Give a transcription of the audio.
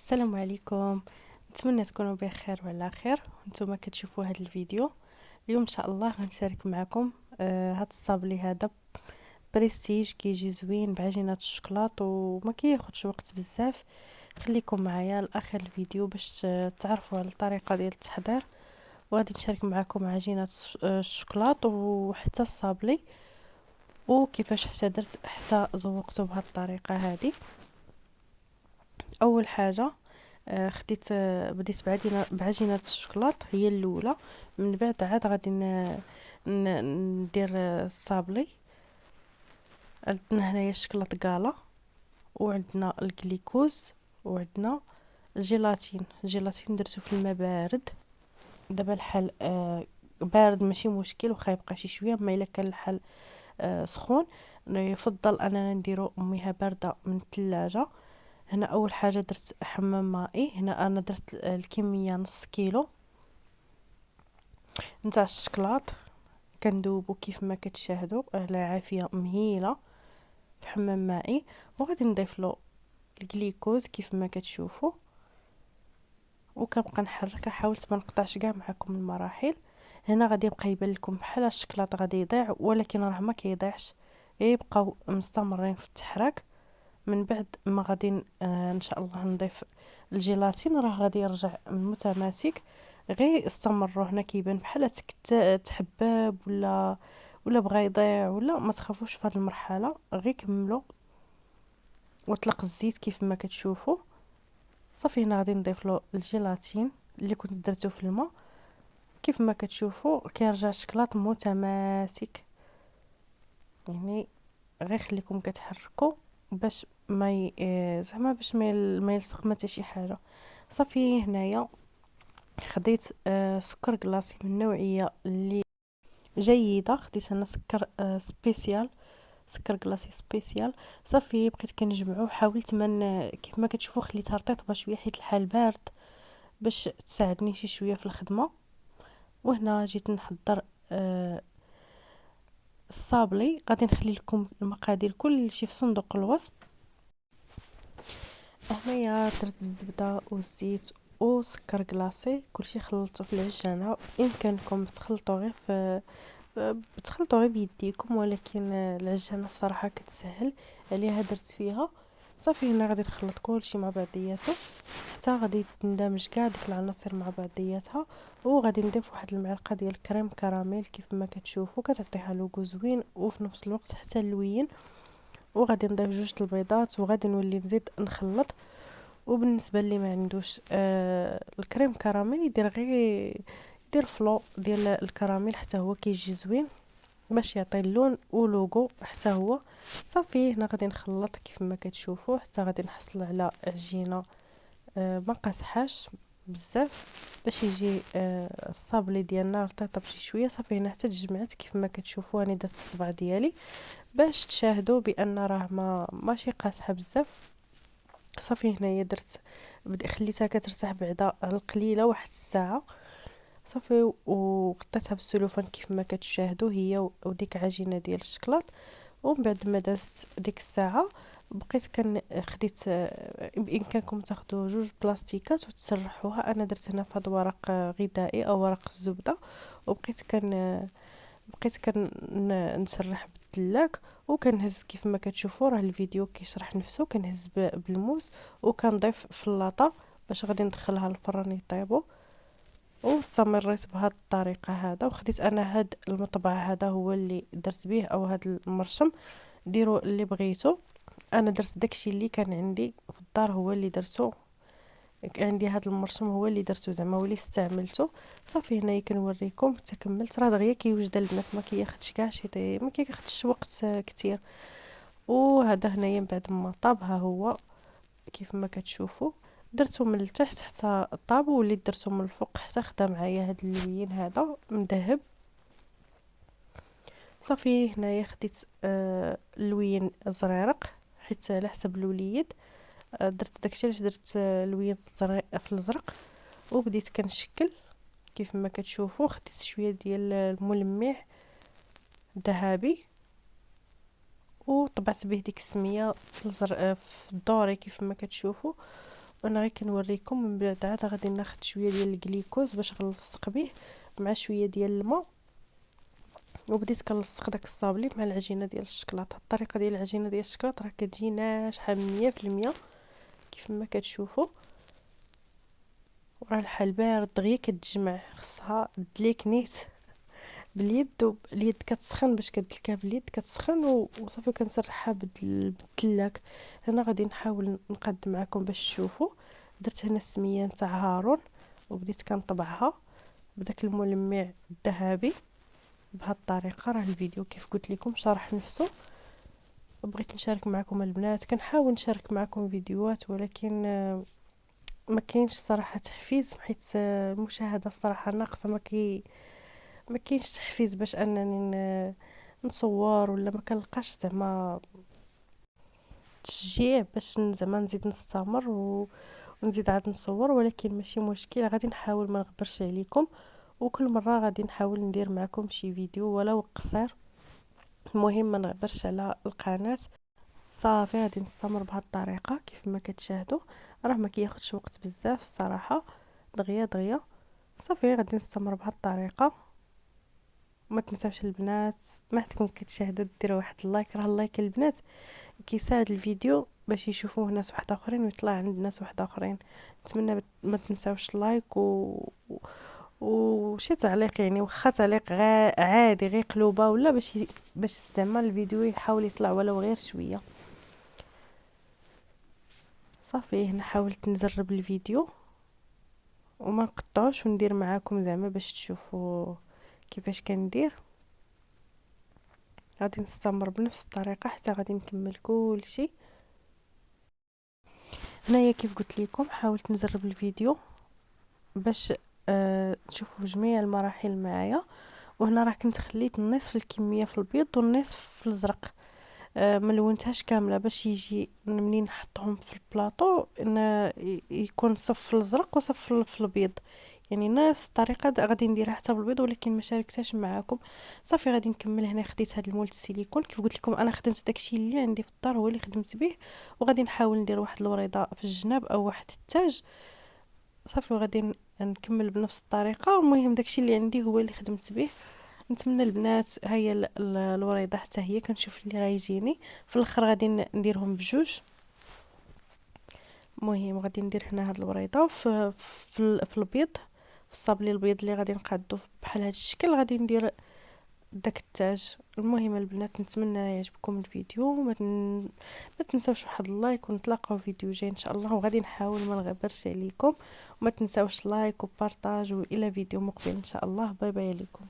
السلام عليكم. نتمنى تكونوا بخير وعلى خير وانتم كتشوفوا هذا الفيديو. اليوم ان شاء الله غنشارك معكم هذا الصابلي هذا بريستيج كيجي زوين بعجينه الشوكولاط وما كياخذش وقت بزاف. خليكم معايا لاخر الفيديو باش تعرفوا على الطريقه ديال التحضير، وغادي نشارك معكم عجينه الشوكولاط وحتى الصابلي وكيفاش حتى درت حتى زوقته بهذه الطريقه هذه. اول حاجه خديت بديت بعجينه الشوكولاط هي الاولى، من بعد عاد غادي ندير الصابلي. عندنا هنايا الشوكولاط كالا، وعندنا الجليكوز، وعندنا الجيلاتين درتو في الماء بارد. دابا الحال بارد ماشي مشكل، وخا يبقى شي شويه، اما الا كان الحال سخون يفضل اننا نديرو اميها بارده من الثلاجه. هنا اول حاجه درت حمام مائي، هنا انا درت الكميه نص كيلو نتاع الشكلاط، كندوبو كيف ما كتشاهدوا على عافيه مهيله في حمام مائي، وغادي نضيف له الجليكوز كيف ما كتشوفوا، وكنبقى نحرك. حاولت ما نقطعش كاع معكم المراحل. هنا غادي يبقى يبان لكم بحال الشكلاط غادي يضيع، ولكن راه ما كيضيعش، يبقاو مستمرين في التحراك. من بعد ما غادي ان شاء الله نضيف الجيلاتين، راه غادي يرجع متماسك. غير استمروا، هنا كيبان بحال تحباب ولا بغا يضيع، ولا ما تخافوش في هذه المرحله، غير كملوا واطلق الزيت كيف ما كتشوفوا. صافي هنا غادي نضيف له الجيلاتين اللي كنت درته في الماء، كيف ما كتشوفوا كيرجع الشكلاط متماسك. يعني غير خليكم كتحركوا باش ما زعما باش ما يلصق ما حتى شي حاجه. صافي هنايا خديت سكر كلاصي من النوعيه اللي جيده، خديت انا سكر سبيسيال، سكر كلاصي سبيسيال. صافي بقيت كنجمعو، حاولت كيف ما كتشوفوا خليتها رطيبه شويه حيت الحال بارد باش تساعدني شي شويه في الخدمه. وهنا جيت نحضر الصابلي. غادي نخلي لكم المقادير كل شيء في صندوق الوصف. هنايا درت الزبده والزيت وسكر كلاصي، كلشي خلطته في العجانه. بامكانكم تخلطوا غير بتخلطوا غير بيديكم، ولكن العجانه الصراحه كتسهل عليها درت فيها. صافي هنا غادي نخلط كلشي مع بعضياته حتى غادي تندمج كاع ديك العناصر مع بعضياتها. وغادي نضيف واحد المعلقه ديال الكريم كراميل كيف ما كتشوفوا، كتعطيها لوغو زوين وفي نفس الوقت حتى اللوين. وغادي نضيف جوج البيضات وغادي نولي نزيد نخلط. وبالنسبه اللي ما عندوش الكريم كراميل يدير فلو ديال الكراميل حتى هو كيجي زوين باش يعطي اللون ولوغو حتى هو. صافي هنا غادي نخلط كيف ما كتشوفوا حتى غادي نحصل على عجينه ما قاصحاش بزاف باش يجي الصابلي ديالنا رطيطه بشي شويه. صافي هنا حتى تجمعت كيف ما كتشوفوا، راني درت الصبع ديالي باش تشاهدوا بان راه ما ماشي قاصحه بزاف. صافي هنايا درت خليتها كترتاح بعدا على القليله واحد الساعه. صافي وغطيتها بالسلوفان كيف ما كتشاهدوا هي وديك عجينه ديال الشكلاط. ومن بعد ما دازت ديك الساعه بقيت خديت بامكانكم تاخذوا جوج بلاستيكات وتسرحوها. انا درت هنا في هذا ورق غذائي او ورق الزبده، وبقيت نسرح بالدلاك وكنهز كيف ما كتشوفوا. راه الفيديو كيشرح نفسه. كنهز بالموس وكنضيف في اللاطه باش غادي ندخلها للفران يطيبوا. واستمريت بهذه الطريقه هذا، وخديت انا هاد المطبع هذا هو اللي درت به، او هاد المرشم ديروا اللي بغيتو. انا درت داكشي اللي كان عندي في الدار هو اللي درته. عندي هاد المرشم هو اللي درته زعما هو اللي استعملته. صافي هنايا كنوريكم حتى كملت. راه دغيا كيوجد البنات، ما كياخذش كاع شي ما كياخذش وقت كتير. وهذا هنايا من بعد ما طاب ها هو كيف ما كتشوفوا درته من التحت حتى طاب، وليت درته من الفوق حتى خدا معايا هاد اللوين هذا مذهب. صافي هنايا خديت اللوين زريرق حيت على حسب الوليد درت داكشي علاش درت لوين في الازرق. وبديت كنشكل كيف ما كتشوفوا. خديت شويه ديال الملمع ذهبي وطبعت به ديك السميه في الدوري كيف ما كتشوفوا. وانا غير كنوريكم. من بعد عاد غادي ناخذ شويه ديال الجليكوز باش نلصق به مع شويه ديال الماء، وبديت كنلصق داك الصابلي مع العجينه ديال الشكلاط. الطريقه ديال العجينه ديال الشكلاط راه كتجي ناجحه 100% كيف ما كتشوفوا. وراه الحال بارد دغيا كتجمع، خصها دليك نيت باليد، واليد كتسخن باش كدلكها باليد كتسخن وصافي كنسرحها بالدلاك. هنا غادي نحاول نقاد معكم باش تشوفوا. درت هنا السميه نتاع هارون وبديت كنطبعها بداك الملمع الذهبي بهذه الطريقه. راه الفيديو كيف قلت لكم شرح نفسه. بغيت نشارك معكم البنات، كنحاول نشارك معكم فيديوهات، ولكن ما كاينش صراحه تحفيز، حيت المشاهده الصراحه ناقصه. ما كاينش تحفيز باش انني نصور، ولا ما كنلقاش زعما تشجيع باش زعما نزيد نستمر ونزيد عاد نصور. ولكن ماشي مشكل، غادي نحاول ما نغبرش عليكم، وكل مره غادي نحاول ندير معكم شي فيديو ولو قصير. المهم ما نغبرش على القناه. صافي غادي نستمر بهذه الطريقه كيف ما كتشاهدوا. راه ما كياخذش وقت بزاف الصراحه، دغيا دغيا. صافي غادي نستمر بهذه الطريقه. وما تنساوش البنات، ما عندكم كتشاهدوا ديروا واحد اللايك. راه اللايك البنات كيساعد الفيديو باش يشوفوه ناس واحد اخرين ويطلع عند ناس واحد اخرين. نتمنى ما تنساوش اللايك وشي تعليق، يعني واخا تعليق عادي غير قلوبه، ولا باش زعما الفيديو يحاول يطلع ولو غير شويه. صافي هنا حاولت نجرب الفيديو وما نقطعوش وندير معاكم زعما باش تشوفوا كيفاش كندير. غادي نستمر بنفس الطريقه حتى غادي نكمل كل شيء. هنايا كيف قلت لكم حاولت نجرب الفيديو باش تشوفوا جميع المراحل معايا. وهنا راه كنت خليت نصف الكميه في البيض والنصف في الازرق. ما لونتهاش كامله باش يجي منين نحطهم في البلاطو يكون صف في الازرق وصف في البيض، يعني نفس الطريقه غادي نديرها حتى بالبيض، ولكن ما شاركتهاش معاكم. صافي غادي نكمل. هنا خديت هذا المول السيليكون كيف قلت لكم، انا خدمت داكشي اللي عندي في الدار هو اللي خدمت به. وغادي نحاول ندير واحد الوريضه في الجناب او واحد التاج. صافي وغادي نكمل بنفس الطريقه. المهم داكشي اللي عندي هو اللي خدمت به. نتمنى البنات هيا الوريضه حتى هي كنشوف اللي غيجيني في الاخر غادي نديرهم بجوج. المهم غادي ندير هنا هاد الوريضه في البيض، في الصابلي البيض اللي غادي نقادو بحال هاد الشكل. غادي ندير داك التاج. المهم البنات نتمنى يعجبكم الفيديو. ما تنساوش واحد اللايك، ونتلاقاو فيديو جاي ان شاء الله. وغادي نحاول ما نغبرش عليكم. وما تنساوش لايك وبارطاج، والى فيديو مقبل ان شاء الله. باي باي عليكم.